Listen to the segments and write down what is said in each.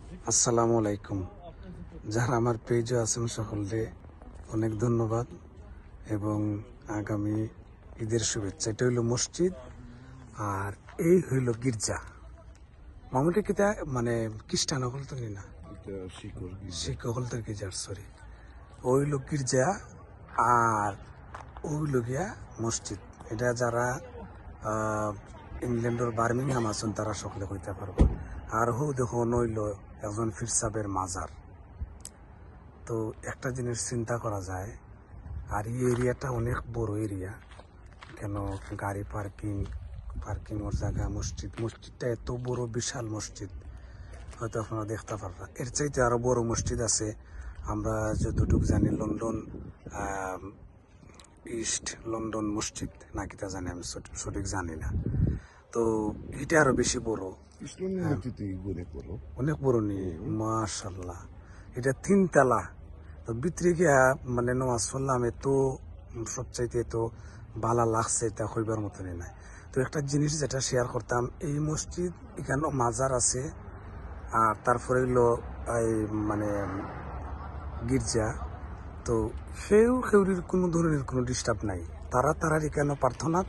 আসসালামু আলাইকুম। যারা আমার পেজে আছেন সকলকে অনেক ধন্যবাদ এবং আগামী ঈদের শুভেচ্ছা। এটা হইল মসজিদ আর এই হইল গির্জা। মামুলি কিতা মানে খ্রিস্টান হল তো না, শিখ হল তো গির্জার সরি ওইল গির্জা আর ওইল গিয়া মসজিদ। এটা যারা ইংল্যান্ডের বার্মিংহাম আছেন তারা সকলে কইতে পারবো। আর হো দেখো নইল একজন ফির সাহেবের মাজার। তো একটা জিনিস চিন্তা করা যায়, আর এই এরিয়াটা অনেক বড় এরিয়া, কেন গাড়ি পার্কিংয়ের জায়গা, মসজিদটা এত বড় বিশাল মসজিদ, হয়তো আপনারা দেখতে পারবেন। এর চাইতে আরো বড় মসজিদ আছে, আমরা যতটুকু জানি লন্ডন ইস্ট লন্ডন মসজিদ নাকি তা জানি, আমি সঠিক জানি না। তো এটা আরো বেশি বড়, অনেক বড় নি মাশাআল্লাহ। এটা 3 তলা। তো ভিতরে গিয়া মানে নামাজ পড়লাম, এত সবচাইতে এত ভালো লাগছে এটা কইবার মতনই নাই। তো একটা জিনিস যেটা শেয়ার করতাম, এই মসজিদ এখানে মাজার আছে, আর তারপরে হইলো এই মানে গির্জা। তো সেউরির কোনো ধরনের কোনো ডিস্টার্ব নাই। তারা এখানে প্রার্থনা,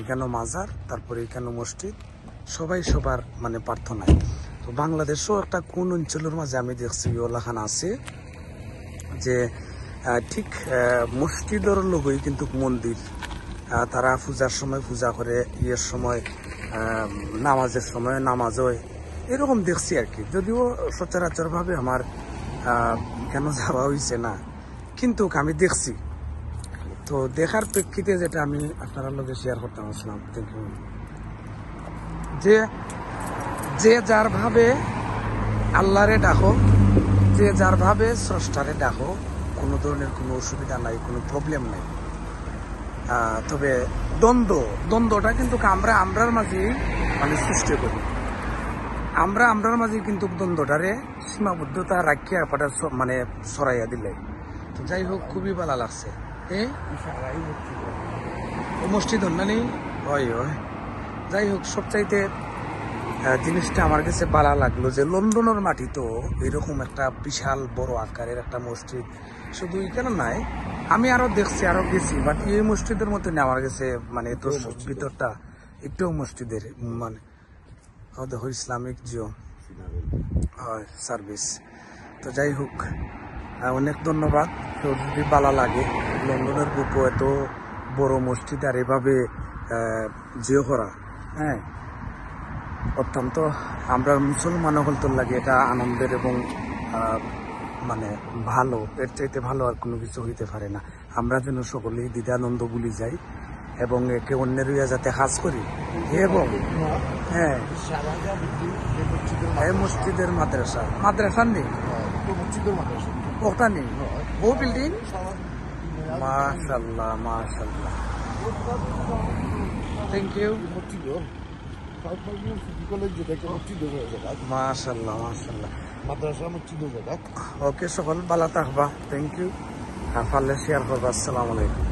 এখানে মাজার, তারপরে এখানে মসজিদ, সবাই সবার মানে প্রার্থনায়। তো বাংলাদেশও একটা কোন অঞ্চলের মাঝে আমি দেখছি ওলাখান আছে যে ঠিক মসজিদের লোকই কিন্তু মন্দির। তারা পূজার সময় পূজা করে, ইয়ের সময় নামাজের সময় নামাজ হয়, এরকম দেখছি আর কি। যদিও সচরাচর ভাবে আমার কেন যাওয়া হয়েছে না, কিন্তু আমি দেখছি। তো দেখার প্রেক্ষিতে যেটা আমি আপনার লগে শেয়ার করতাম আসলাম, যে যার ভাবে আল্লাহরে ডাকো, যে যার ভাবে স্রষ্টারে ডাকো, কোনো ধরনের কোনো অসুবিধা নাই, কোনো প্রবলেম নাই। তবে দ্বন্দ্বটা কিন্তু আমরার মাঝেই মানে সৃষ্টি করি। আমরার মাঝে কিন্তু দ্বন্দ্বটারে সীমাবদ্ধতা রাখিয়া পাটা মানে সরাইয়া দিলে। তো যাই হোক, খুবই ভালো লাগছে। মসজিদ নেই হয়। যাই হোক, সবচাইতে জিনিসটা আমার কাছে ভালো লাগলো যে লন্ডনের মাটি তো এরকম একটা বিশাল বড় আকারের একটা মসজিদ শুধু এখানে নাই, আমি আরো দেখছি, আরো গেছি, বাট এই মসজিদের মতো নেই আমার কাছে। মানে তো ভিতরটা একটু মসজিদের মানে দেখো ইসলামিক জিও সার্ভিস। তো যাই হোক, অনেক ধন্যবাদ। তো যদি ভালো লাগে লন্ডনের বুকও এত বড় মসজিদ আর এভাবে জিও করা, হ্যাঁ, অত্যন্ত আমরা মুসলমান হলতর লাগে এটা আনন্দের এবং মানে ভালো। এর চাইতে ভালো আর কোনো কিছু হইতে পারে না। আমরা যেন সকলেই দ্বিধানন্দ ভুলি যাই এবং একে অন্যের যাতে কাজ করি। এবং হ্যাঁ, মসজিদের মাদ্রাসা নেই, ওটা নেই, ও বিল্ডিং। মাশাআল্লাহ মাশাআল্লাহ, থ্যাংক ইউ। মাশাআল্লাহ মাশাআল্লাহ, মাদ্রাসা মসজিদ। ওকে, সকল ভালো থাকবা, থ্যাংক ইউ। আর পারলে শেয়ার করবা। আসসালামু আলাইকুম।